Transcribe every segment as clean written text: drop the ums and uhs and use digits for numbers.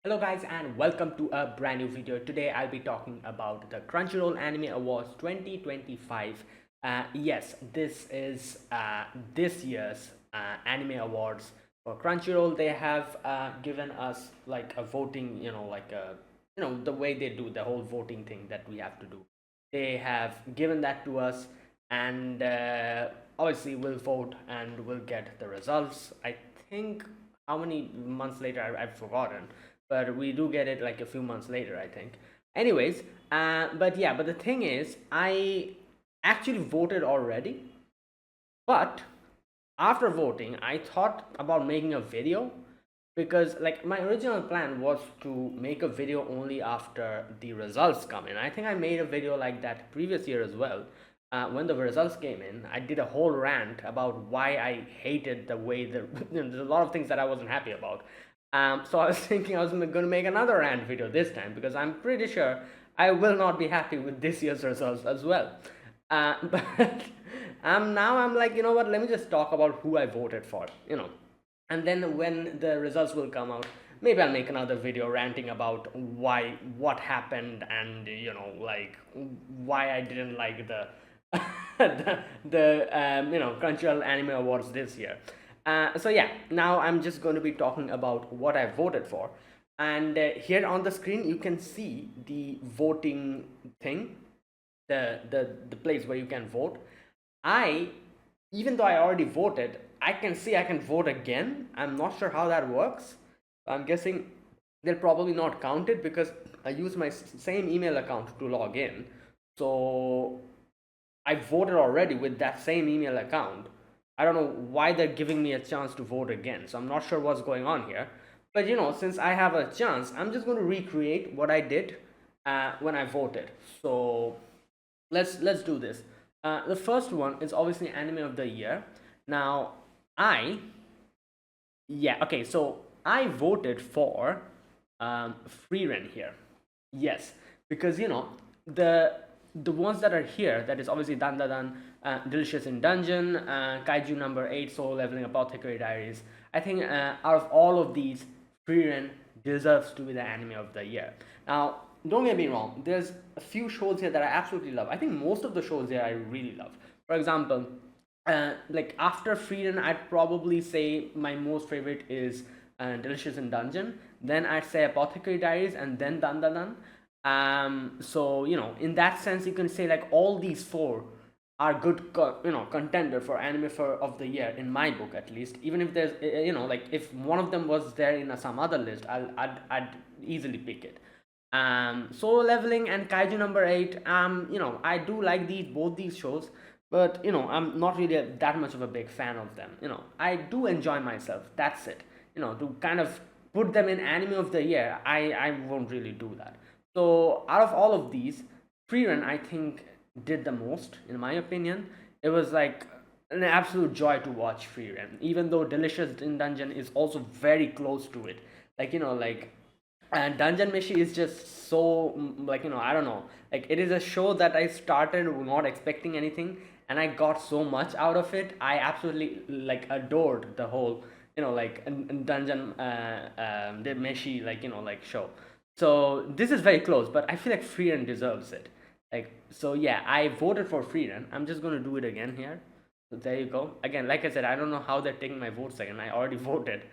Hello guys and welcome to a brand new video. Today I'll be talking about the Crunchyroll Anime Awards 2025. Yes, this is this year's anime awards for Crunchyroll. They have given us like a voting, the way they do the whole voting thing that we have to do. They have given that to us, and obviously we'll vote and we'll get the results. I think how many months later I've forgotten, but we do get it like a few months later, I think. Anyways, but the thing is, I actually voted already, but after voting, I thought about making a video because like my original plan was to make a video only after the results come in. I think I made a video like that previous year as well. When the results came in, I did a whole rant about why I hated the way there's a lot of things that I wasn't happy about. So I was thinking I was going to make another rant video this time because I'm pretty sure I will not be happy with this year's results as well. But now I'm like, you know what? Let me just talk about who I voted for. And then when the results will come out, maybe I'll make another video ranting about what happened, and like why I didn't like the the Crunchyroll Anime Awards this year. So yeah, now I'm just going to be talking about what I voted for, and here on the screen you can see the voting thing, the place where you can vote. I Even though I already voted, I can see I can vote again. I'm not sure how that works. I'm guessing they'll probably not count it because I use my same email account to log in. So I voted already with that same email account. I don't know why they're giving me a chance to vote again. So I'm not sure what's going on here. But since I have a chance, I'm just going to recreate what I did when I voted. So let's do this. The first one is obviously anime of the year. Now, I yeah, okay, so I voted for Freeren here. Yes, because the the ones that are here, that is obviously Dan Dan Dan, Delicious in Dungeon, Kaiju number 8, Soul Leveling, Apothecary Diaries. I think out of all of these, Freeren deserves to be the anime of the year. Now, don't get me wrong, there's a few shows here that I absolutely love. I think most of the shows here I really love. For example, like after Freedom, I'd probably say my most favorite is Delicious in Dungeon. Then I'd say Apothecary Diaries, and then Dan Dan Dan. So in that sense, you can say like all these four are good, contender for anime for of the year in my book at least. Even if there's, like if one of them was there in some other list, I'd easily pick it. Solo Leveling and Kaiju number 8. I do like both these shows, but I'm not really that much of a big fan of them. I do enjoy myself. That's it. To kind of put them in anime of the year, I won't really do that. So out of all of these, Freerun I think did the most in my opinion. It was like an absolute joy to watch Freerun, even though Delicious in Dungeon is also very close to it. Like and Dungeon Meshi is just so like I don't know, like it is a show that I started not expecting anything, and I got so much out of it. I absolutely like adored the whole like Dungeon the Meshi like show. So this is very close, but I feel like Freedom deserves it. Like, so yeah, I voted for Freedom. I'm just gonna do it again here. So there you go. Again, like I said, I don't know how they're taking my votes again. I already voted.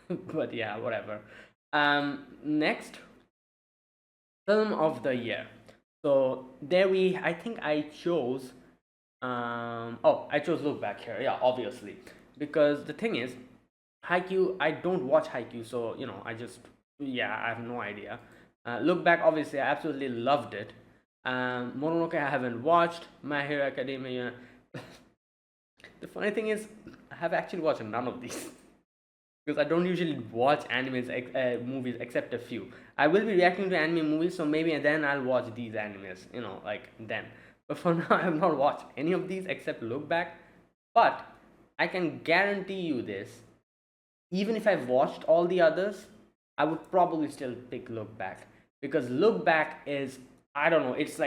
But yeah, whatever. Next, film of the year. So there I think I chose I chose Look Back here. Yeah, obviously. Because the thing is, Haikyuu, I don't watch Haikyuu, so I just, yeah, I have no idea. Look Back, obviously, I absolutely loved it. Mononoke I haven't watched. My Hero Academia. The funny thing is, I have actually watched none of these. Because I don't usually watch movies except a few. I will be reacting to anime movies, so maybe then I'll watch these animes, like then. But for now, I have not watched any of these except Look Back. But I can guarantee you this: even if I've watched all the others, I would probably still pick Look Back, because Look Back is, I don't know, it's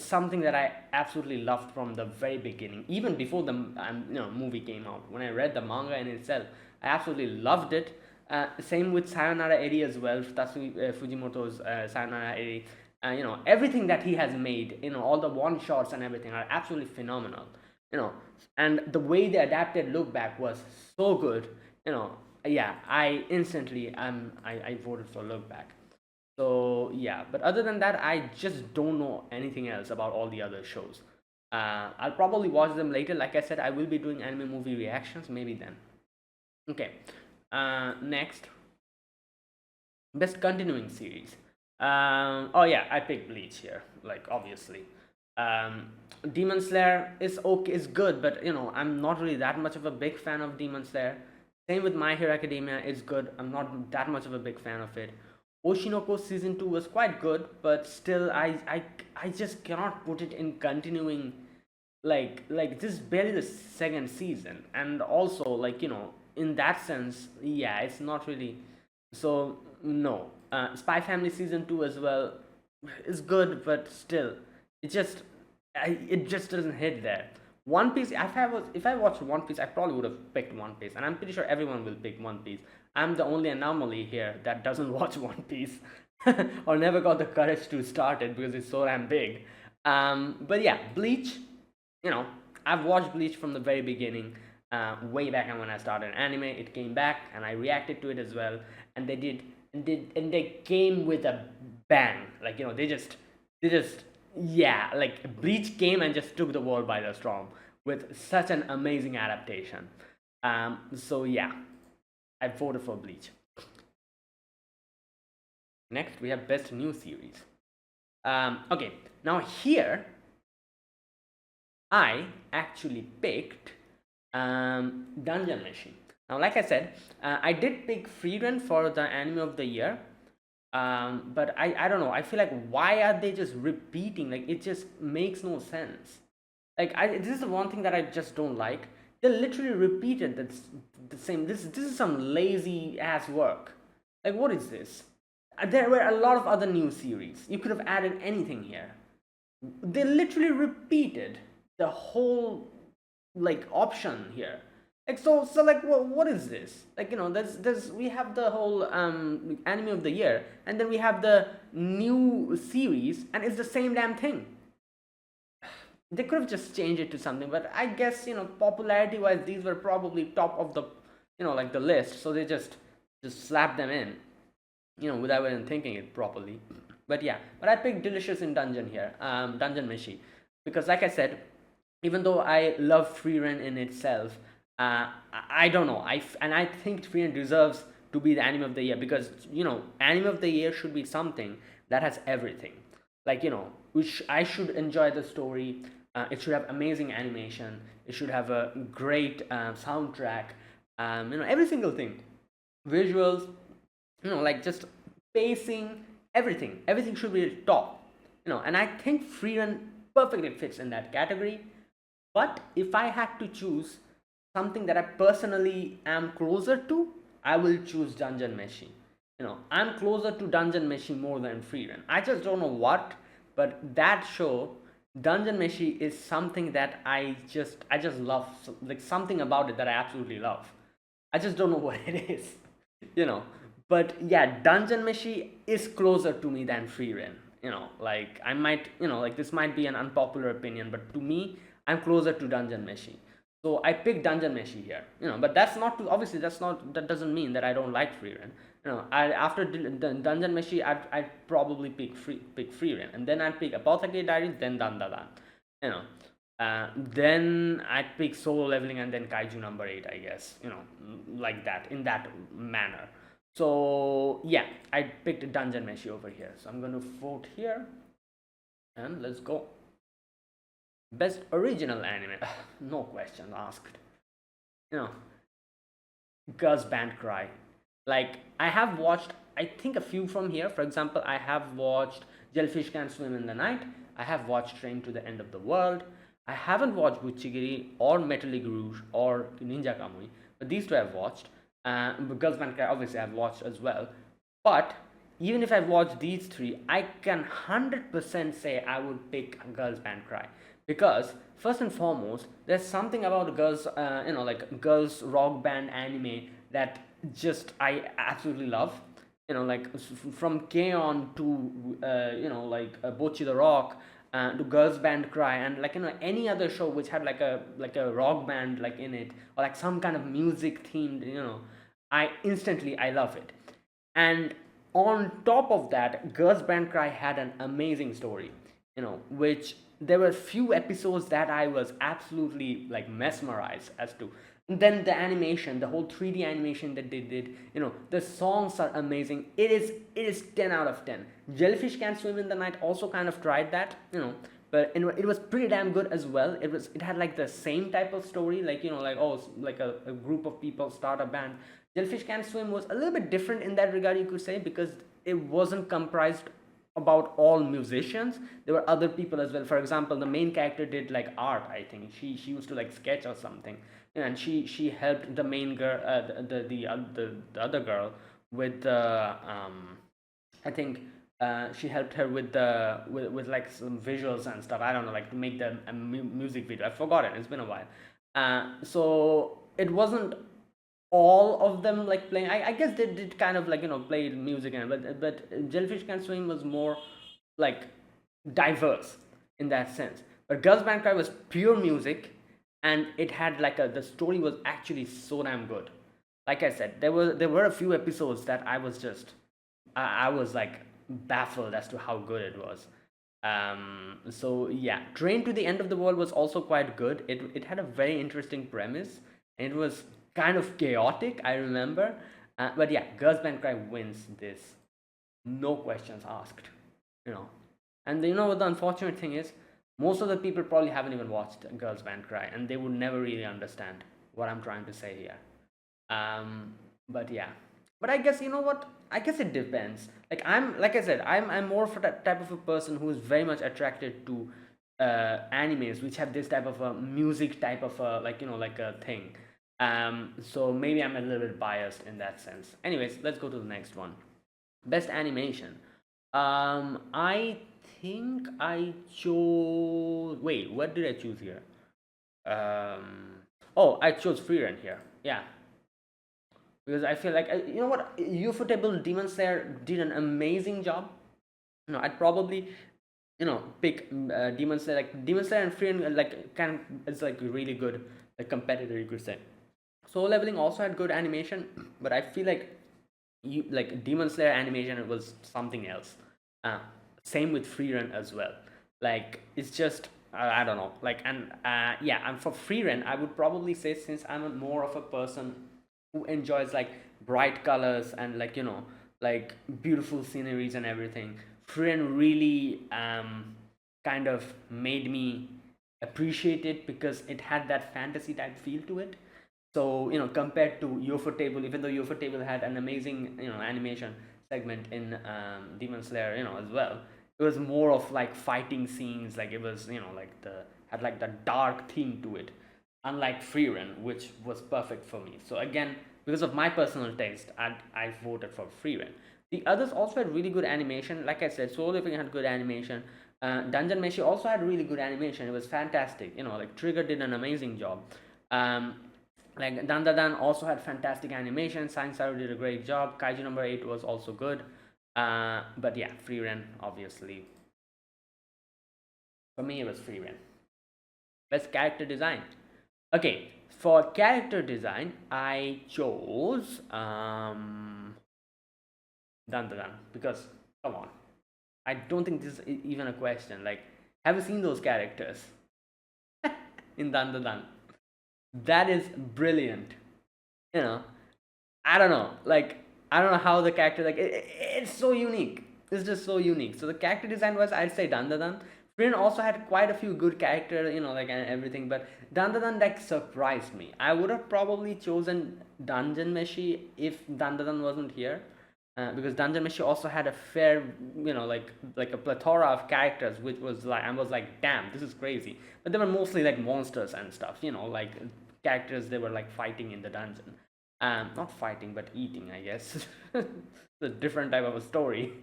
something that I absolutely loved from the very beginning, even before the movie came out. When I read the manga in itself, I absolutely loved it. Same with Sayonara Eri as well, Fujimoto's Sayonara Eri. Everything that he has made, all the one shots and everything are absolutely phenomenal. You know, and the way they adapted Look Back was so good. You know, yeah, I instantly I voted for Look Back. So yeah, but other than that, I just don't know anything else about all the other shows. I'll probably watch them later. Like I said, I will be doing anime movie reactions, maybe then. Okay. Next, best continuing series. Oh yeah, I picked Bleach here. Like obviously, um, Demon Slayer is okay, is good, but I'm not really that much of a big fan of Demon Slayer. Same with My Hero Academia, it's good. I'm not that much of a big fan of it. Oshinoko season 2 was quite good, but still, I just cannot put it in continuing. Like this is barely the second season, and also like in that sense, yeah, it's not really. So no, Spy Family season 2 as well is good, but still, it just it just doesn't hit there. One Piece, if I watched One Piece, I probably would have picked One Piece, and I'm pretty sure everyone will pick One Piece. I'm the only anomaly here that doesn't watch One Piece, or never got the courage to start it because it's so damn big. But yeah, Bleach, you know, I've watched Bleach from the very beginning, way back when I started anime. It came back, and I reacted to it as well. And they came with a bang. Like they just, yeah, like Bleach came and just took the world by the storm with such an amazing adaptation. So yeah, I voted for Bleach. Next, we have best new series. Okay, now here I actually picked Dungeon Machine. Now, like I said, I did pick Frieren for the anime of the year, but I don't know. I feel like why are they just repeating? Like it just makes no sense. This is the one thing that I just don't like. They literally repeated the same. This is some lazy ass work. Like what is this? There were a lot of other new series. You could have added anything here. They literally repeated the whole like option here. Like so like what is this? Like there's we have the whole anime of the year, and then we have the new series, and it's the same damn thing. They could have just changed it to something, but I guess popularity wise these were probably top of the like the list, so they just slapped them in, without even thinking it properly. But yeah, but I picked Delicious in Dungeon here, Dungeon Meshi, because like I said, even though I love Frieren in itself, I don't know. I think Frieren deserves to be the anime of the year, because anime of the year should be something that has everything. Like which I should enjoy the story. It should have amazing animation. It should have a great soundtrack. Every single thing, visuals, like just pacing, everything should be top. And I think Frieren perfectly fits in that category. But if I had to choose something that I personally am closer to, I will choose Dungeon Meshi. I'm closer to Dungeon Meshi more than Frieren. I just don't know what, but that show, Dungeon Meshi, is something that I just love. Like something about it that I absolutely love. I just don't know what it is, you know. But yeah, Dungeon Meshi is closer to me than Frieren. Like I might, like this might be an unpopular opinion, but to me, I'm closer to Dungeon Meshi. So I picked Dungeon Meshi here. But that's not to, obviously that doesn't mean that I don't like Frieren. After Dungeon Meshi, I'd probably pick Frieren, and then I'd pick Apothecary Diaries, then Dandadan. You know, then I'd pick Solo Leveling, and then Kaiju number 8, I guess. Like that, in that manner. So yeah, I picked Dungeon Meshi over here. So I'm going to vote here, and let's go. Best original anime, no question asked. You know, Girls Band Cry. Like I have watched, I think a few from here. For example, I have watched Jellyfish Can Swim in the Night. I have watched Train to the End of the World. I haven't watched Buchigiri or Metal League Rouge or Ninja Kamui, but these two I've watched. But Girls Band Cry obviously I've watched as well. But even if I've watched these three, I can 100% say I would pick Girls Band Cry, because first and foremost, there's something about girls, like girls rock band anime that just I absolutely love. Like from K-On! To like Bochi the Rock, to Girls Band Cry, and like any other show which had like a rock band like in it, or like some kind of music themed. I love it. And on top of that, Girls Band Cry had an amazing story, which there were few episodes that I was absolutely like mesmerized as to. And then the animation, the whole 3D animation that they did, the songs are amazing. It is 10 out of 10. Jellyfish Can Swim in the Night also kind of tried that, but it was pretty damn good as well. It had like the same type of story, like like, oh, like a group of people start a band. Jellyfish Can Swim was a little bit different in that regard, you could say, because it wasn't comprised about all musicians. There were other people as well. For example, the main character did like art. I think she used to like sketch or something, and she helped the main girl, the other girl with the I think she helped her with with like some visuals and stuff. I don't know, like to make the music video. I forgot it. It's been a while. So it wasn't all of them like playing. I guess they did kind of like play music, and but Jellyfish Can Swim was more like diverse in that sense. But Girls Band Cry was pure music, and it had like the story was actually so damn good. Like I said, there were a few episodes that I was like baffled as to how good it was. So yeah, Train to the End of the World was also quite good. It had a very interesting premise, and it was kind of chaotic, I remember. But yeah, Girls Band Cry wins this, no questions asked. You know, and you know what the unfortunate thing is? Most of the people probably haven't even watched Girls Band Cry, and they would never really understand what I'm trying to say here. um but yeah, but I guess, you know what, I guess it depends. Like I said, I'm more for that type of a person who is very much attracted to animes which have this type of a music type of a, like, like a thing. So maybe I'm a little bit biased in that sense. Anyways, let's go to the next one. Best animation. I think I chose, wait, what did I choose here? um oh, I chose Free Run here. Yeah, because I feel like, you know what, Ufotable Demon Slayer did an amazing job. I'd probably, pick Demon Slayer. Like Demon Slayer and Free, like kind of, it's like really good, like competitor, you could say. Soul Leveling also had good animation, but I feel like Demon Slayer animation was something else. Uh, Same with Free Run as well. Like it's just, I don't know. Like, and yeah, and for Free Run, I would probably say, since I'm more of a person who enjoys like bright colors and, like, like beautiful sceneries and everything, Free Run really kind of made me appreciate it because it had that fantasy type feel to it. So, compared to Ufotable, even though Ufotable had an amazing, animation segment in Demon Slayer, as well, it was more of like fighting scenes. Like it was, like the had like the dark theme to it, unlike Free Run, which was perfect for me. So again, because of my personal taste, I voted for Free Run. The others also had really good animation. Like I said, Soul Living had good animation. Dungeon Meshi also had really good animation. It was fantastic. Like Trigger did an amazing job. Um, like Dandadan also had fantastic animation. Science Saru did a great job. Kaiju number 8 was also good. But yeah, Free Run, obviously. For me, it was Free Run. Best character design. Okay, for character design, I chose Dandadan because, come on, I don't think this is even a question. Like, have you seen those characters in Dandadan? That is brilliant. You know, I don't know. Like, I don't know how the character, like, it's so unique. It's just so unique. So the character design was, I'd say, Dandadan. Frieren also had quite a few good characters, like, and everything, but Dandadan, like, surprised me. I would have probably chosen Dungeon Meshi if Dandadan wasn't here. Because Dungeon Meshi also had a fair, like a plethora of characters, which was like, I was like, damn, this is crazy. But they were mostly like monsters and stuff, like characters they were like fighting in the dungeon. Not fighting, but eating, I guess. It's a different type of a story.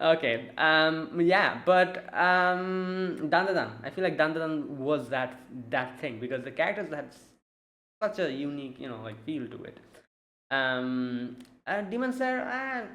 Okay. Yeah, but Dandadan. I feel like Dandadan was that thing because the characters had such a unique, like feel to it. Demon Slayer,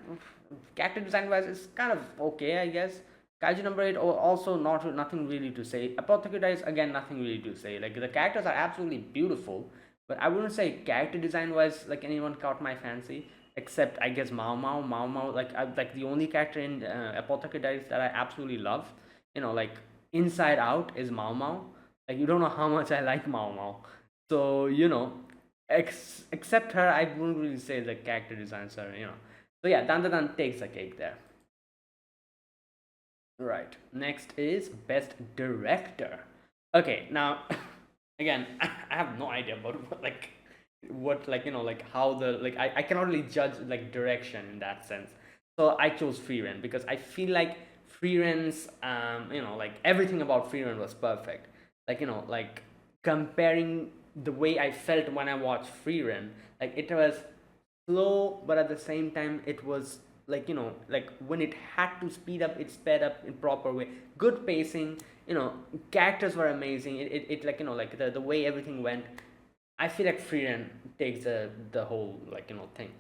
character design wise, is kind of okay, I guess. Kaiju number 8, also not nothing really to say. Apothecary Dice, again, nothing really to say. Like, the characters are absolutely beautiful, but I wouldn't say character design wise, like, anyone caught my fancy, except I guess Mao Mao. Mao Mao, like the only character in Apothecary Dice that I absolutely love, like Inside Out, is Mao Mao. Like, you don't know how much I like Mao Mao. So, except her, I wouldn't really say the character designs are. So yeah, Dan Dan takes the cake there. Right. Next is best director. Okay, now again, I have no idea about what like how the like I cannot really judge like direction in that sense. So I chose Freeren because I feel like Freeren's like everything about Freeren was perfect. Like comparing the way I felt when I watched Freeren, like it was slow, but at the same time it was like when it had to speed up, it sped up in proper way. Good pacing, characters were amazing. It like like the way everything went. I feel like Freedom takes the whole thing.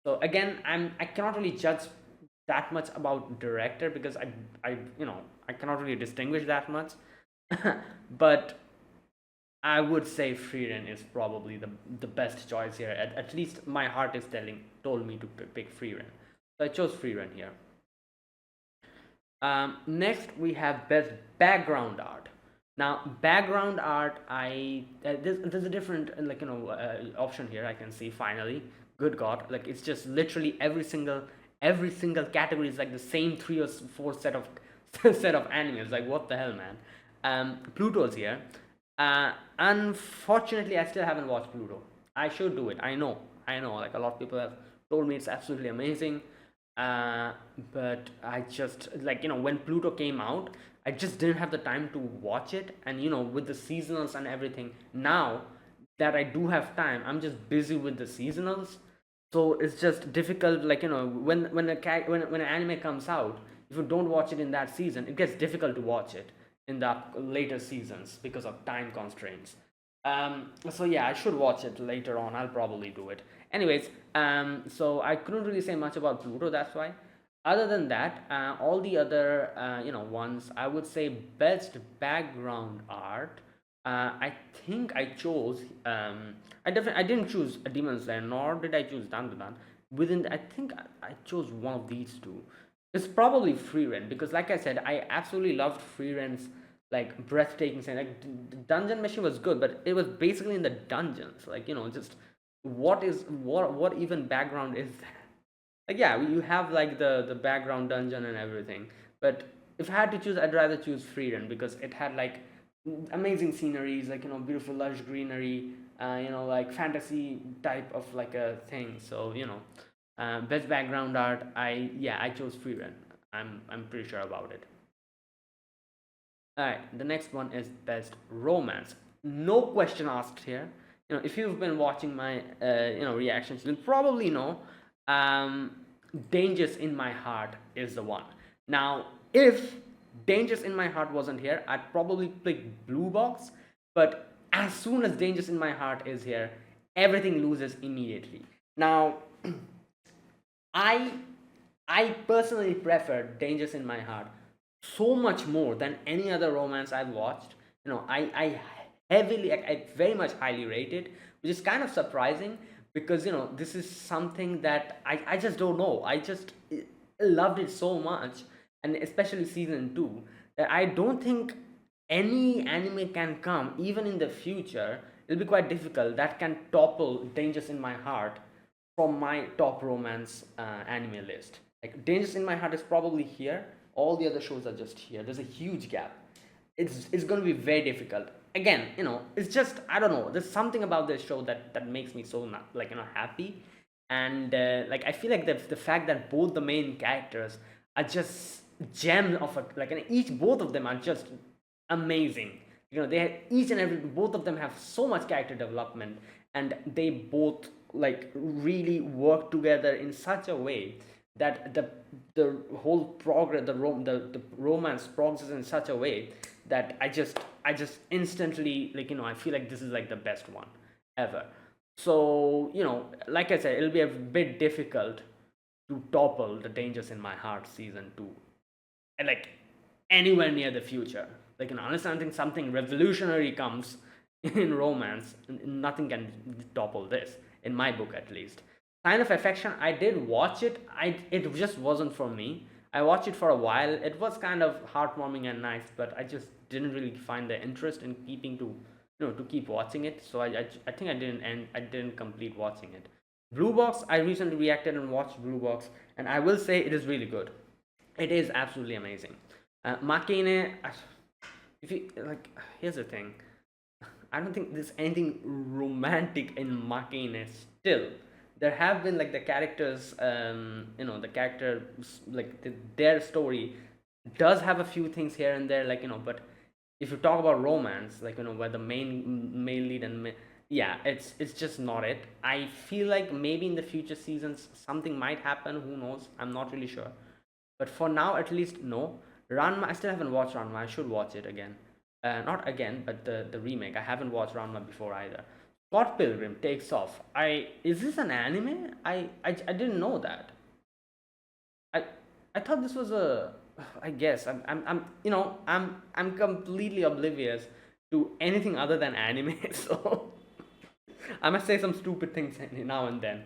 So again, I cannot really judge that much about director because I cannot really distinguish that much. But I would say Freeren is probably the best choice here. At least my heart is told me to pick Freeren. So I chose Freeren here. Next we have best background art. Now background art, there's a different option here. I can see finally. Good God, like it's just literally every single category is like the same three or four set of set of animes. Like what the hell, man? Pluto's here. Unfortunately, I still haven't watched Pluto. I should do it. I know. Like a lot of people have told me it's absolutely amazing. Uh, but I just when Pluto came out, I just didn't have the time to watch it, and with the seasonals and everything. Now that I do have time, I'm just busy with the seasonals, so it's just difficult. When an anime comes out, if you don't watch it in that season, it gets difficult to watch it in the later seasons because of time constraints. So yeah, I should watch it later on. I'll probably do it. Anyways, so I couldn't really say much about Pluto. That's why. Other than that, all the other ones, I would say best background art. I think I chose. I didn't choose a Demon Slayer, nor did I choose Dandadan. I think I chose one of these two. It's probably Freeren because, like I said, I absolutely loved Freeren's like breathtaking scene. Like Dungeon Machine was good, but it was basically in the dungeons. Just what even background is that? Like yeah, you have like the background dungeon and everything, but if I had to choose, I'd rather choose Freedom because it had like amazing sceneries, like beautiful lush greenery, like fantasy type of like a thing. So best background art, I chose Freedom. I'm pretty sure about it. All right, the next one is best romance. No question asked here. If you've been watching my reactions, you'll probably know. Um, Dangers in My Heart is the one. Now, if Dangers in My Heart wasn't here, I'd probably pick Blue Box. But as soon as Dangers in My Heart is here, everything loses immediately. Now, I I personally prefer Dangers in My Heart so much more than any other romance I've watched. I I very much highly rate it, which is kind of surprising because this is something that I just don't know. I just loved it so much, and especially season two, that I don't think any anime can come even in the future. It'll be quite difficult that can topple Dangers in My Heart from my top romance anime list. Like Dangers in My Heart is probably here. All the other shows are just here. There's a huge gap. It's going to be very difficult. Again, it's just I don't know. There's something about this show that makes me so not, happy, and like I feel like the fact that both the main characters are just gems of each both of them are just amazing. They each and every both of them have so much character development, and they both like really work together in such a way that the whole progress the romance progresses in such a way that I just instantly I feel like this is like the best one ever. So, like I said, it'll be a bit difficult to topple the Dangers in My Heart season 2, and like anywhere near the future. Like, unless something revolutionary comes in romance, nothing can topple this, in my book at least. Sign of Affection, I did watch it. It just wasn't for me. I watched it for a while. It was kind of heartwarming and nice, but I just didn't really find the interest in keeping to keep watching it. So I think I didn't complete watching it. Blue Box, I recently reacted and watched Blue Box, and I will say it is really good. It is absolutely amazing. Makine, if you like, here's the thing. I don't think there's anything romantic in Makine still. There have been like the characters, the characters, like their story does have a few things here and there, like, but if you talk about romance, like, where the main male lead yeah, it's just not it. I feel like maybe in the future seasons something might happen. Who knows? I'm not really sure. But for now, at least, no. Ranma, I still haven't watched Ranma. I should watch it again. Not again, but the remake. I haven't watched Ranma before either. Scott Pilgrim takes off. Is this an anime? I didn't know that. I I thought this was a. I guess I'm completely oblivious to anything other than anime. So I must say some stupid things now and then.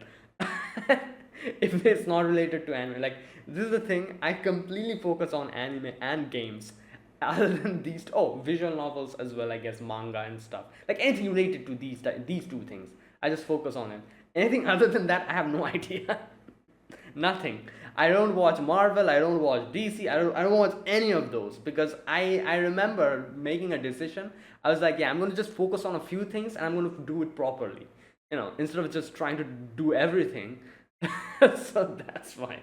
If it's not related to anime, like, this is the thing, I completely focus on anime and games. Other than these, oh, visual novels as well, I guess, manga and stuff. Like anything related to these two things, I just focus on it. Anything other than that, I have no idea. Nothing. I don't watch Marvel. I don't watch DC. I don't watch any of those because I remember making a decision. I was like, yeah, I'm gonna just focus on a few things and I'm gonna do it properly. Instead of just trying to do everything. So that's fine.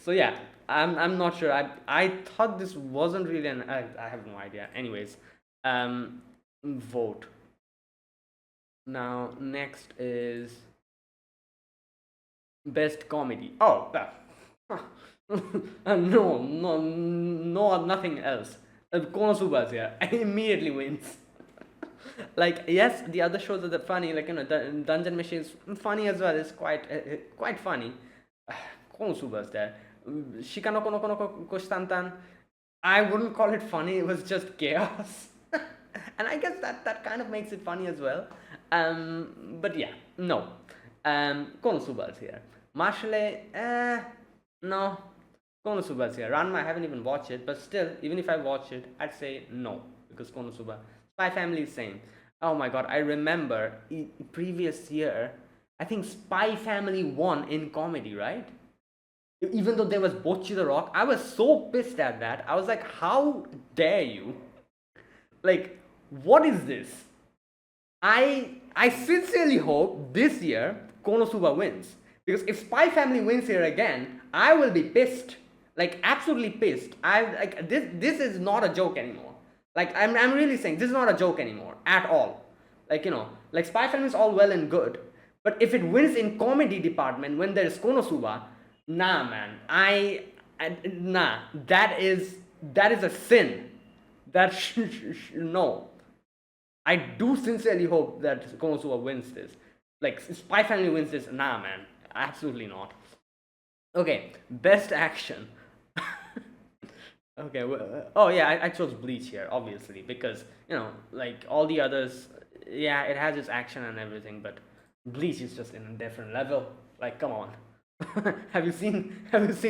So yeah, I'm not sure. I thought this wasn't really an. I have no idea. Anyways, vote. Now next is best comedy. Oh, no, no, no, nothing else. Konosuba's here. Immediately wins. Like, yes, the other shows are funny. Like, Dungeon Machine is funny as well. It's quite funny. Konosuba's there. Shikano Kono Kono Koshtantan. I wouldn't call it funny. It was just chaos. And I guess that kind of makes it funny as well. But yeah, no. Konosuba's here. Marshale, no. Konosuba's here. Ranma, I haven't even watched it, but still, even if I watch it, I'd say no, because Konosuba. Spy Family is same. Oh my god, I remember previous year, I think Spy Family won in comedy, right? Even though there was Bocchi the Rock, I was so pissed at that. I was like, how dare you? Like, what is this? I sincerely hope this year Konosuba wins. Because if Spy Family wins here again, I will be pissed. Like, absolutely pissed. I like this is not a joke anymore. Like, I'm really saying this is not a joke anymore at all. Like, like Spy Family is all well and good, but if it wins in comedy department when there's Konosuba, nah, man. Nah. That is a sin. No. I do sincerely hope that Konosuba wins this. Like, Spy Family wins this, nah, man. Absolutely not. Okay, best action. Okay, well, oh yeah, I chose Bleach here, obviously, because, like all the others, yeah, it has its action and everything, but Bleach is just in a different level. Like, come on. Have you seen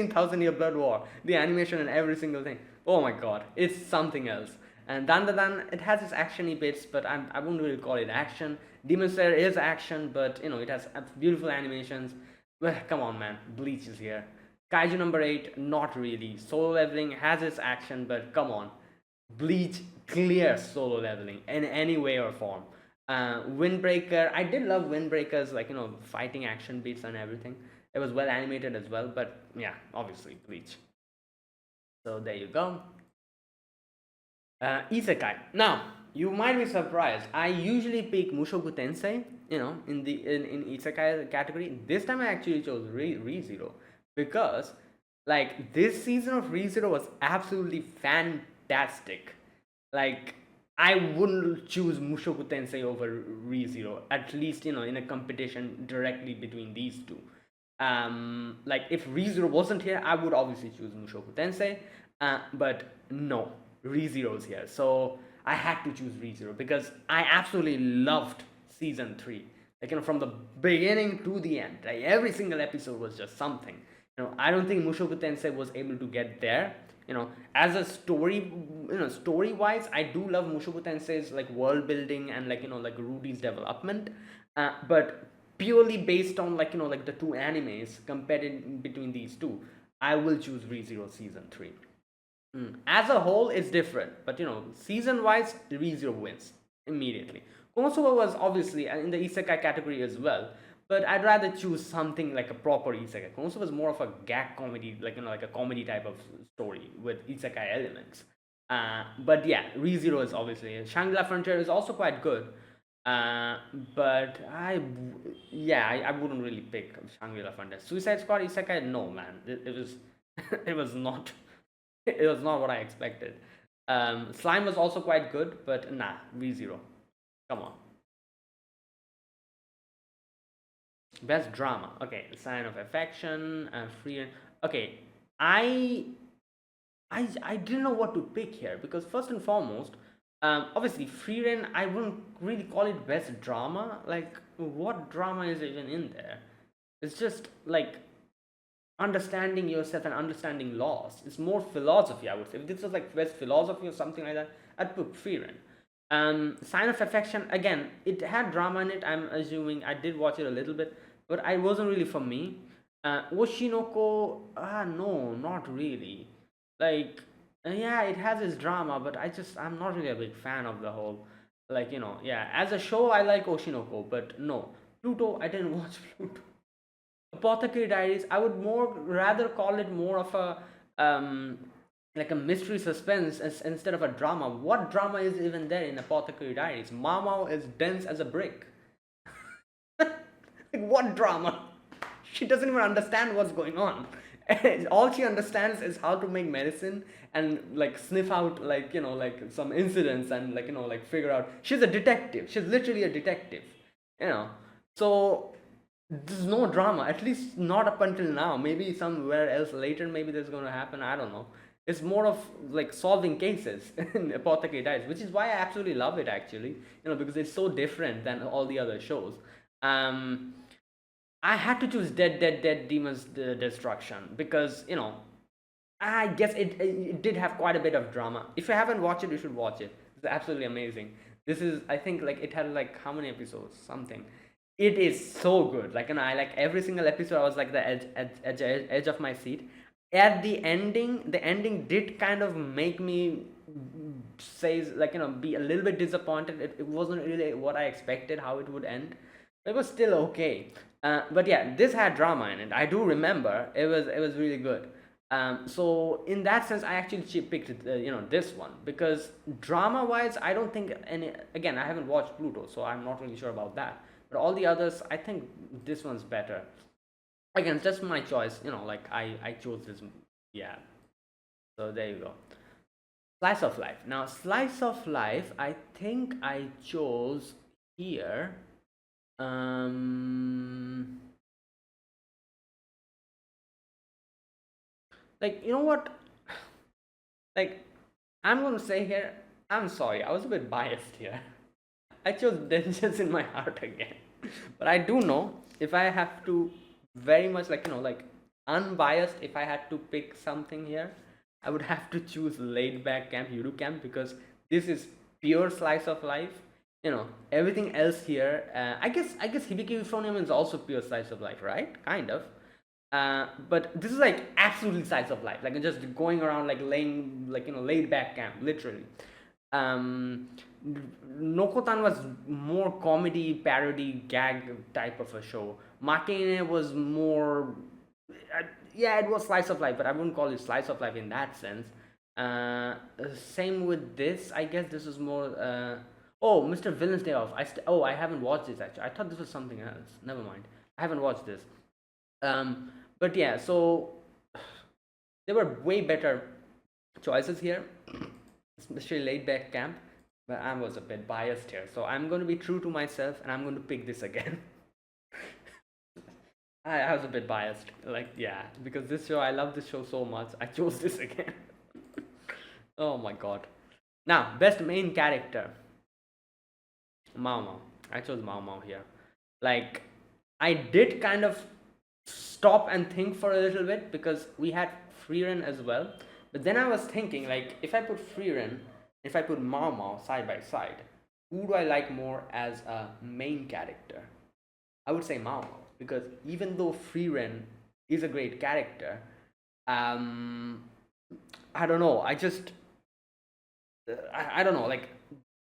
Thousand Year Blood War? The animation and every single thing. Oh my god, it's something else. And Dan, it has its actiony bits, but I wouldn't really call it action. Demon Slayer is action, but it has beautiful animations. Well, come on, man, Bleach is here. Kaiju number 8, not really. Solo Leveling has its action, but come on. Bleach clears Solo Leveling in any way or form. Windbreaker, I did love Windbreaker's, like, fighting action beats and everything. It was well animated as well, but yeah, obviously Bleach. So there you go. Isekai. Now, you might be surprised. I usually pick Mushoku Tensei, in Isekai category. This time I actually chose ReZero because, like, this season of ReZero was absolutely fantastic. Like, I wouldn't choose Mushoku Tensei over ReZero, at least, in a competition directly between these two. Like if ReZero wasn't here, I would obviously choose Mushoku Tensei, but no, ReZero is here. So I had to choose ReZero because I absolutely loved season 3. Like, from the beginning to the end, like every single episode was just something. I don't think Mushoku Tensei was able to get there. As a story, story wise, I do love Mushoku Tensei's like world building and like Rudy's development, but purely based on like the two animes compared between these two, I will choose ReZero season 3. As a whole, it's different, but season wise, ReZero wins immediately. Konosuba was obviously in the isekai category as well, but I'd rather choose something like a proper isekai. Konosuba is more of a gag comedy, like a comedy type of story with isekai elements. But yeah, ReZero is obviously Shangri-La Frontier is also quite good. Uh, but I wouldn't really pick Shangri-La Frontier. Suicide Squad isekai, no man, it was it was not it was not what I expected. Slime was also quite good, but nah, ReZero. Come on. Best drama. Okay, Sign of Affection, Free. Okay, I I didn't know what to pick here because first and foremost, obviously Free Reign, I wouldn't really call it best drama. Like, what drama is even in there? It's just like understanding yourself and understanding laws. It's more philosophy, I would say. If this was like best philosophy or something like that, I'd put Free Reign. Sign of Affection, again, it had drama in it. I'm assuming I did watch it a little bit, but I wasn't really for me. Oshinoko, no, not really. Like, yeah, it has its drama, but I'm not really a big fan of the whole. Like, yeah, as a show, I like Oshinoko, but no. Pluto, I didn't watch Pluto. Apothecary Diaries, I would more rather call it more of a like a mystery suspense instead of a drama. What drama is even there in Apothecary Diaries? Mama is dense as a brick. Like, what drama? She doesn't even understand what's going on. All she understands is how to make medicine and like sniff out like some incidents and like figure out. She's a detective. She's literally a detective. You know. So there's no drama, at least not up until now. Maybe somewhere else later, maybe there's going to happen. I don't know. It's more of like solving cases in Apothecary Diaries, which is why I absolutely love it actually. Because it's so different than all the other shows. Um, I had to choose Dead Demons Destruction because I guess it did have quite a bit of drama. If you haven't watched it, you should watch it. It's absolutely amazing. This is, I think, like it had like how many episodes? Something. It is so good. Like, I like every single episode. I was like the edge of my seat. At the ending did kind of make me say like be a little bit disappointed. It wasn't really what I expected how it would end. It was still okay. But yeah, this had drama in it. I do remember it was really good. So in that sense, I actually picked this one because drama wise, I don't think any. Again, I haven't watched Pluto, so I'm not really sure about that. But all the others, I think this one's better. Again, it's just my choice. Like I chose this. Yeah. So there you go. Slice of life. Now, slice of life. I think I chose here. Um, like what? Like, I'm gonna say here. I'm sorry. I was a bit biased here. I chose Vengeance in My Heart again. But I do know if I have to very much like unbiased, if I had to pick something here, I would have to choose Laid Back Camp, Yuru Camp, because this is pure slice of life. Everything else here. I guess Hibiki Euphonium is also pure slice of life, right? Kind of. But this is like absolutely slice of life, like just going around like laying like laid back camp, literally. um Nokotan was more comedy parody gag type of a show. Makine was more uh, yeah, it was slice of life, but I wouldn't call it slice of life in that sense. uh Same with this. I guess this is more oh, Mr. Villain's Day Off. Oh, I haven't watched this actually. I thought this was something else. Never mind, I haven't watched this. But yeah, so there were way better choices here, especially Laid Back Camp. but I was a bit biased here, so I'm going to be true to myself and I'm going to pick this again. I was a bit biased, like, yeah, because this show, I love this show so much, I chose this again. Oh my god. Now, best main character. Mao Mao. I chose Mao Mao here. Like, I did kind of stop and think for a little bit because we had Freeren as well. But then I was thinking, like, if I put Freeren, if I put Mao Mao side by side, who do I like more as a main character? I would say Mao Mao, because even though Freeren is a great character, um, I don't know. I don't know. Like,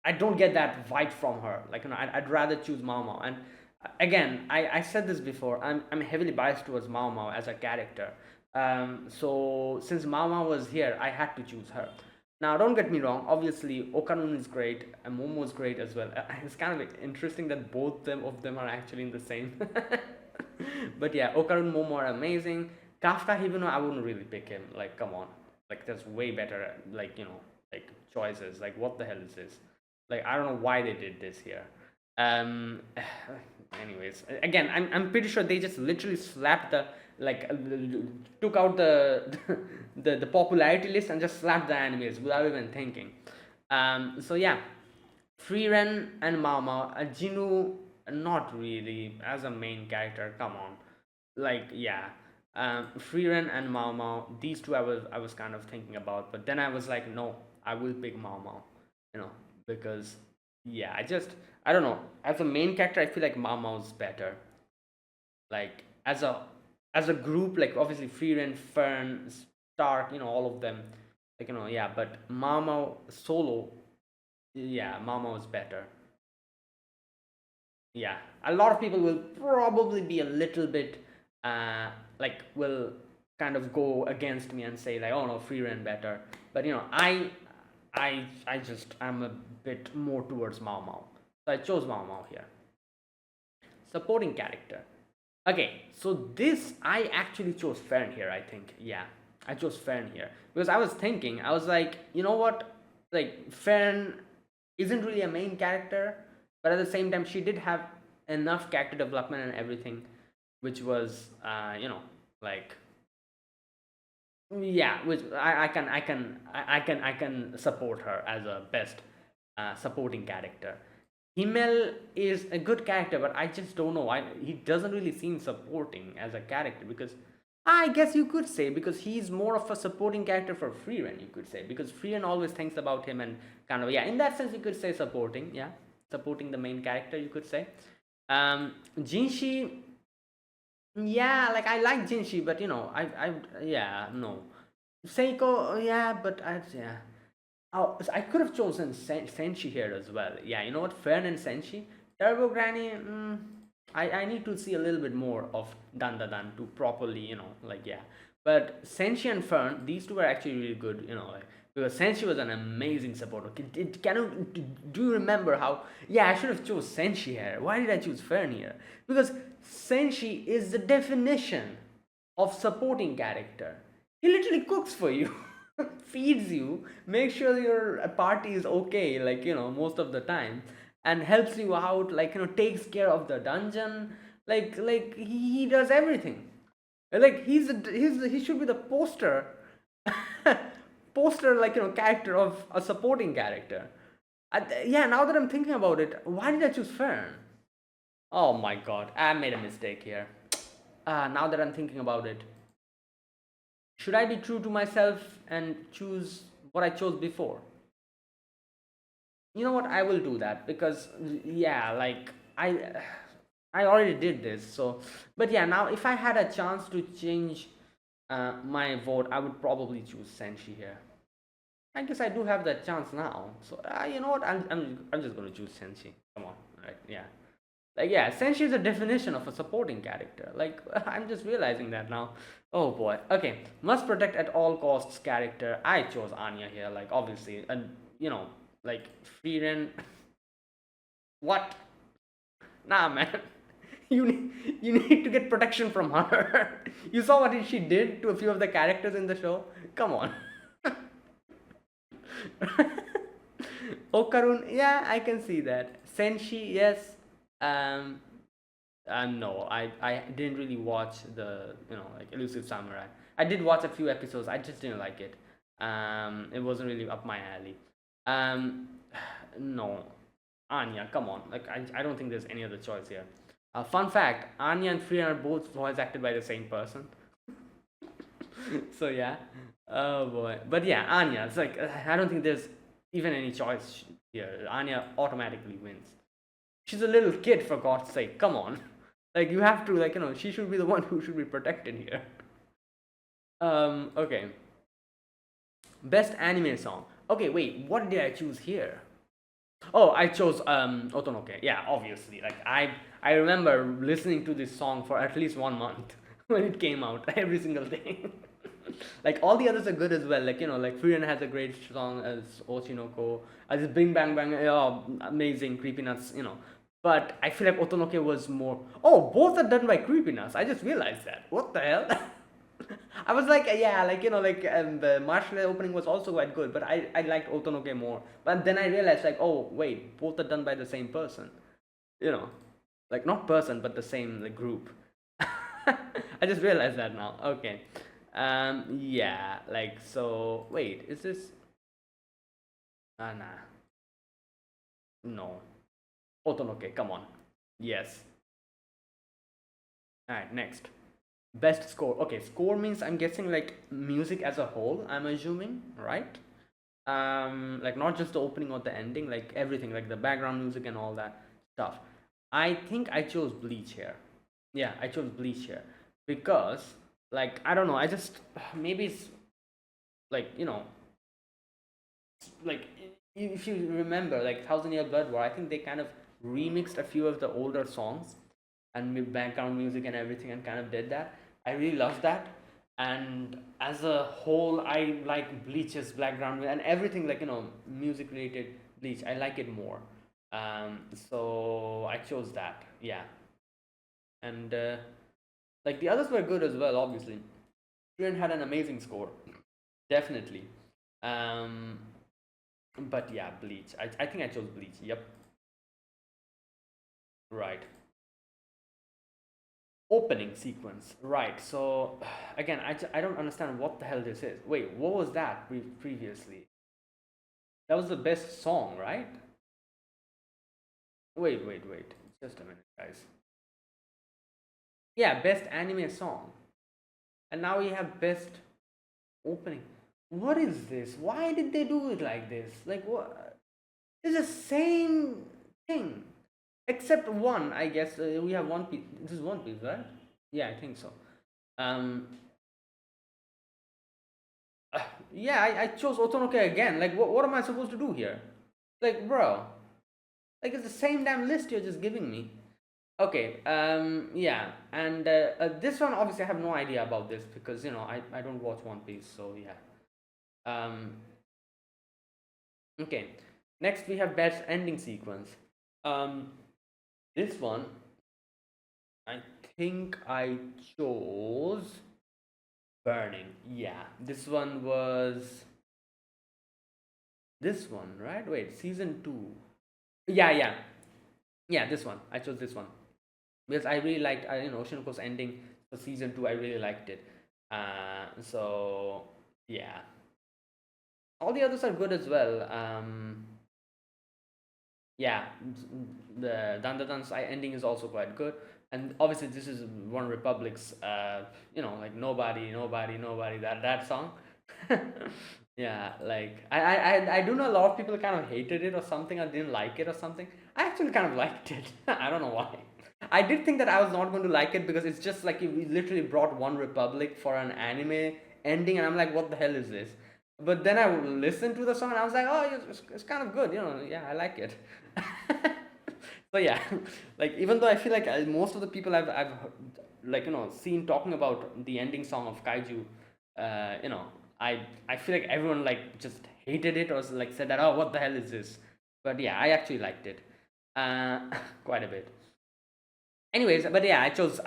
I don't get that vibe from her. Like, I'd rather choose Mao Mao. And again, I said this before. I'm heavily biased towards Mao Mao as a character. So since Mao Mao was here, I had to choose her. Now, don't get me wrong. Obviously, Okarun is great, and Momo is great as well. It's kind of interesting that both of them are actually in the same. But yeah, Okarun, Momo are amazing. Kafka Hibino, I wouldn't really pick him. Like, come on, like there's way better, like, like choices. Like, what the hell is this? Like, I don't know why they did this here. Um, anyways, again, I'm pretty sure they just literally slapped the, like, took out the the popularity list and just slapped the animes without even thinking. So yeah, Freeren and Mao Mao, Jinu, not really as a main character. Come on, like, yeah. Freeren and Mao Mao, these two I was kind of thinking about, but then I was like, no, I will pick Mao Mao, because yeah, I don't know. As a main character, I feel like Mao Mao's better. Like, as a group, like, obviously Freeren, Fern, Stark, all of them, like, yeah. But Mao Mao solo, yeah, Mao Mao is better. Yeah, a lot of people will probably be a little bit, like, will kind of go against me and say, like, oh no, Freeren better. But I'm a bit more towards Mao Mao, so I chose Mao Mao here. Supporting character. Okay, so this I actually chose Fern here. I think, yeah, I chose Fern here because I was thinking, I was like, you know what, like, Fern isn't really a main character, but at the same time, she did have enough character development and everything, which was, like, yeah, which I can support her as a best supporting character. Himmel is a good character, but I just don't know why he doesn't really seem supporting as a character, because I guess you could say because he's more of a supporting character for Freeran, you could say, because Freeran always thinks about him and kind of, yeah, in that sense you could say supporting, yeah, supporting the main character, you could say. Jinshi, yeah, like, I like Jinshi, but yeah, no. Seiko, yeah, but yeah. Oh, so I could have chosen Senshi here as well. Yeah, you know what? Fern and Senshi. Turbo Granny, I need to see a little bit more of Dan to properly, like, yeah. But Senshi and Fern, these two are actually really good, like, because Senshi was an amazing supporter. Do you remember how? Yeah, I should have chose Senshi here. Why did I choose Fern here? Because Senshi is the definition of supporting character. He literally cooks for you, feeds you, makes sure your party is okay, like, most of the time, and helps you out, like, takes care of the dungeon, like he does everything. Like, he should be the poster, like, character of a supporting character. Yeah, now that I'm thinking about it, why did I choose Fern? Oh my god, I made a mistake here. Now that I'm thinking about it, should I be true to myself and choose what I chose before? You know what? I will do that because, yeah, like, I already did this. So, but yeah, now if I had a chance to change my vote, I would probably choose Senshi here. I guess I do have that chance now. So, you know what? I'm just gonna choose Senshi. Come on, right? Yeah. Like, yeah, Senshi is a definition of a supporting character. Like, I'm just realizing that now. Oh boy. Okay, must protect at all costs character. I chose Anya here. Like, obviously, and like, Frieren. What? Nah, man. You need to get protection from her. You saw what she did to a few of the characters in the show. Come on. Okarun, yeah, I can see that. Senshi, yes. Um, no, I didn't really watch the like Elusive Samurai. I did watch a few episodes. I just didn't like it. It wasn't really up my alley. Um, no, Anya, come on. Like I don't think there's any other choice here. Fun fact: Anya and Frian are both voice acted by the same person. So yeah. Oh boy. But yeah, Anya. It's like I don't think there's even any choice here. Anya automatically wins. She's a little kid, for God's sake. Come on. Like you have to she should be the one who should be protected here. Okay. Best anime song. Okay, wait, what did I choose here? Oh, I chose Otonoke. Yeah, obviously. Like I remember listening to this song for at least 1 month when it came out every single day. Like all the others are good as well. Like like Furin has a great song as Ochinoko. As Bing Bang Bang, oh, amazing, Creepy Nuts. But I feel like Otonoke was more. Oh, both are done by Creepy Nuts. I just realized that. What the hell? I was like, yeah, like the martial opening was also quite good, but I liked Otonoke more. But then I realized like, oh wait, both are done by the same person. You know, like not person, but the same like group. I just realized that now. Okay. Yeah, like so. Wait, is this? Nah, no. Otonoke, come on. Yes. All right, next. Best score. Okay, score means I'm guessing like music as a whole. I'm assuming, right? Like not just the opening or the ending, like everything, like the background music and all that stuff. I think I chose Bleach here. Yeah, I chose Bleach here because like I don't know. I just maybe it's like like if you remember like Thousand Year Blood War, I think they kind of remixed a few of the older songs and with background music and everything and kind of did that. I really love that. And as a whole, I like Bleach's background and everything like music related Bleach. I like it more. So I chose that. Yeah, and like the others were good as well. Obviously, Frieren had an amazing score, definitely. Um, but yeah, Bleach. I think I chose Bleach. Yep, right. Opening sequence, right? So again, I don't understand what the hell this is. Wait, what was that previously? That was the best song, right? Wait. Just a minute, guys. Yeah, best anime song. And now we have best opening. What is this? Why did they do it like this? Like what? It's the same thing, except one. I guess we have One Piece. This is One Piece, right? Yeah, I think so. Um, yeah, I chose Otonoke again. Like, what am I supposed to do here? Like, bro, like it's the same damn list you're just giving me. Okay, yeah, and this one obviously I have no idea about this because I don't watch One Piece, so yeah. Okay, next we have best ending sequence. Um, this one I think I chose Burning. Yeah, this one was this one, right? Wait, season two. Yeah. This one. I chose this one because I really liked Oceanoco's ending for season two. I really liked it. So yeah, all the others are good as well. Yeah, the Dandadan's ending is also quite good, and obviously this is One Republic's like nobody that song. Yeah, like I do know a lot of people kind of hated it or something or didn't like it or something. I actually kind of liked it. I don't know why. I did think that I was not going to like it because it's just like we literally brought One Republic for an anime ending, and I'm like, what the hell is this? But then I listened to the song and I was like, oh, it's kind of good, yeah, I like it. So yeah, like even though I feel like most of the people I've like seen talking about the ending song of Kaiju, you know, I feel like everyone like just hated it or like said that, oh, what the hell is this? But yeah, I actually liked it, quite a bit. Anyways, but yeah, I chose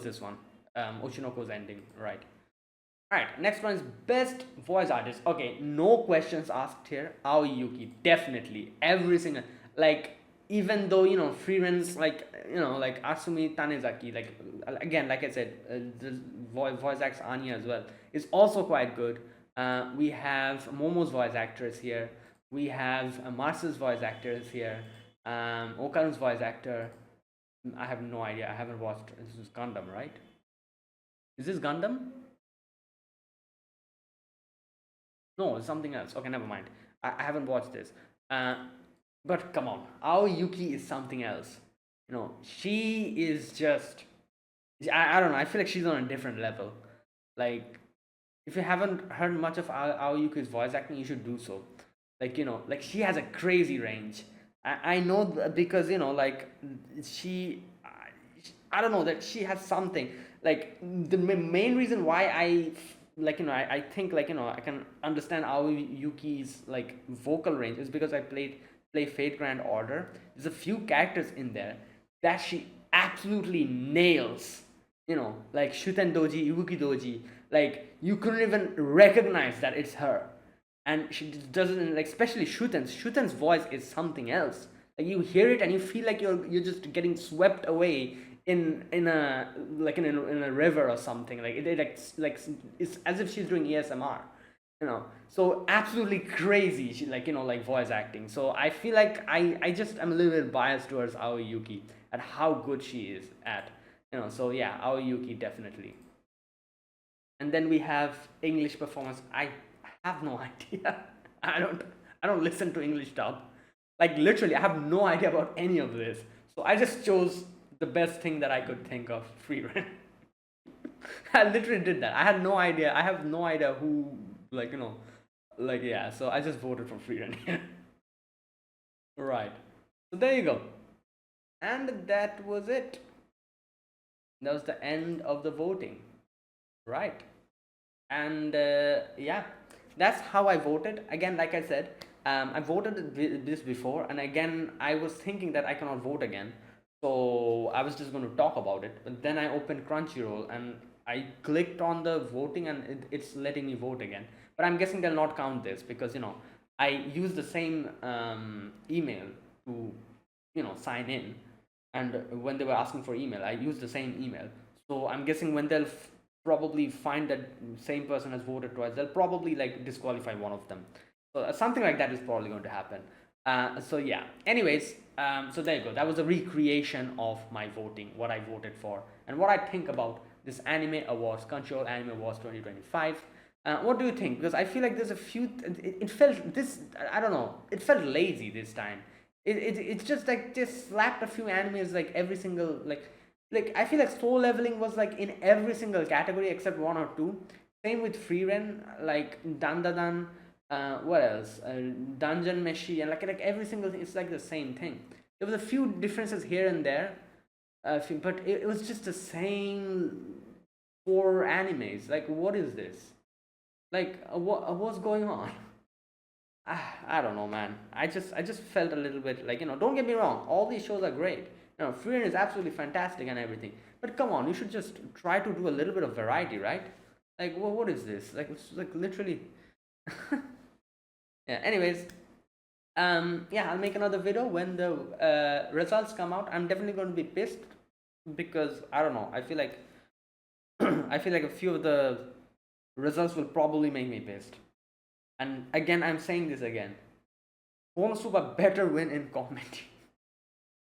this one, Oshinoko's ending, right? Alright, next one is best voice artist. Okay, no questions asked here. Aoyuki, definitely. Every single, like, even though, free runs, like, like Asumi Tanezaki, like, again, like I said, the voice acts Anya as well, is also quite good. We have Momo's voice actress here. We have Masa's voice actors here. Okaru's voice actor. I have no idea. I haven't watched. This is Gundam, right? Is this Gundam? No, it's something else. Okay, never mind. I haven't watched this. Uh, but come on, Ao Yuki is something else. She is just. I don't know. I feel like she's on a different level. Like, if you haven't heard much of Ao Yuki's voice acting, you should do so. Like she has a crazy range. I know because like she I don't know that she has something like the main reason why I think I can understand Aoyuki's like vocal range is because I play Fate Grand Order. There's a few characters in there that she absolutely nails. Like Shuten Doji, Ibuki Doji. Like you couldn't even recognize that it's her, and she doesn't like, especially Shuten's voice is something else. Like you hear it and you feel like you're just getting swept away in a like in a river or something. Like it like it's as if she's doing ASMR. So absolutely crazy. She like voice acting. So I feel like I just am a little bit biased towards Aoyuki at how good she is at. So yeah, Aoyuki definitely. And then we have English performance. I have no idea. I don't listen to English dub. Like literally, I have no idea about any of this. So I just chose the best thing that I could think of, free run. I literally did that. I had no idea. I have no idea who, like yeah. So I just voted for free run here. Right. So there you go. And that was it. That was the end of the voting. Right. And yeah, that's how I voted. Again, like I said, I voted this before, and again I was thinking that I cannot vote again, so I was just going to talk about it. But then I opened Crunchyroll and I clicked on the voting, and it's letting me vote again. But I'm guessing they'll not count this because I used the same email to sign in, and when they were asking for email, I used the same email. So I'm guessing when they'll probably find that same person has voted twice, they'll probably like disqualify one of them. So something like that is probably going to happen. So yeah. Anyways, so there you go. That was a recreation of my voting, what I voted for, and what I think about this Anime Awards, Crunchyroll Anime Awards 2025. What do you think? Because I feel like there's a few. It felt this. I don't know. It felt lazy this time. It's just like just slapped a few animes like every single like I feel like Soul Leveling was like in every single category except one or two. Same with Freeren, like Dandadan, what else? Dungeon Meshi, and like every single thing. It's like the same thing. There was a few differences here and there, but it was just the same four animes. Like, what is this? Like, what's going on? I don't know, man. I just felt a little bit like Don't get me wrong. All these shows are great. Freedom is absolutely fantastic and everything. But come on, you should just try to do a little bit of variety, right? Like, what is this? Like, it's like literally. Yeah. Anyways, yeah, I'll make another video when the results come out. I'm definitely going to be pissed because I don't know. I feel like I feel like a few of the results will probably make me pissed. And again, I'm saying this again. Konosuba better win in comedy.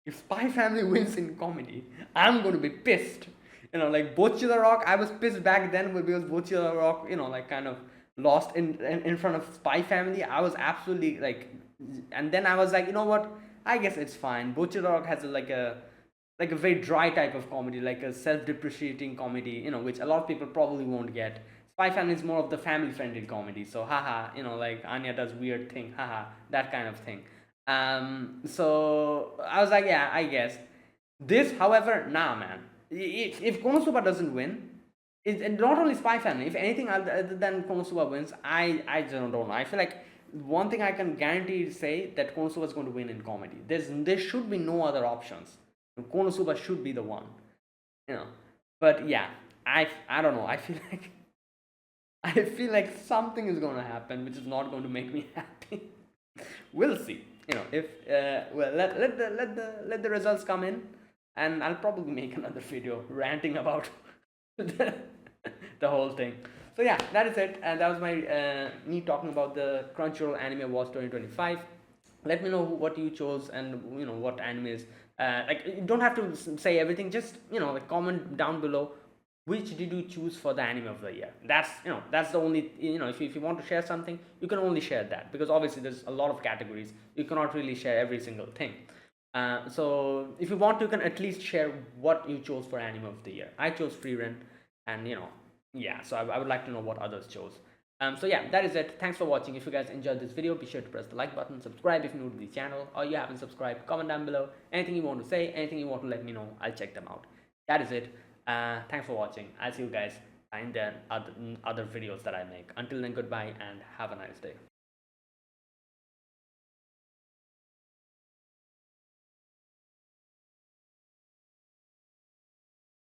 If Spy Family wins in comedy, I'm going to be pissed. Like Bocchi the Rock, I was pissed back then because Bocchi the Rock, like kind of lost in front of Spy Family. I was absolutely like, and then I was like, you know what? I guess it's fine. Bocchi the Rock has like a very dry type of comedy, like a self-depreciating comedy, which a lot of people probably won't get. Spy Family is more of the family-friendly comedy, so haha, like Anya does weird thing, haha, that kind of thing. So I was like, yeah, I guess. This, however, nah, man. If Konosuba doesn't win, it's not only Spy Family. If anything other than Konosuba wins, I just don't know. I feel like one thing I can guarantee say that Konosuba is going to win in comedy. There should be no other options. Konosuba should be the one, you know. But yeah, I don't know. I feel like I feel like something is going to happen which is not going to make me happy. We'll see. You know, if well, let the results come in, and I'll probably make another video ranting about the, the whole thing. So yeah, that is it, and that was my me talking about the Crunchyroll Anime Awards 2025. Let me know what you chose, and you know what animes. Like, you don't have to say everything. Just, you know, like, comment down below which did you choose for the anime of the year. That's, you know, that's the only, you know, if you want to share something, you can only share that, because obviously there's a lot of categories. You cannot really share every single thing. So if you want, you can at least share what you chose for anime of the year. I chose Free Run, and you know, yeah. So I would like to know what others chose. So yeah, that is it. Thanks for watching. If you guys enjoyed this video, be sure to press the like button, subscribe if you're new to the channel, or you haven't subscribed. Comment down below anything you want to say, anything you want to let me know. I'll check them out. That is it. Thanks for watching. I'll see you guys in the other videos that I make. Until then, goodbye and have a nice day.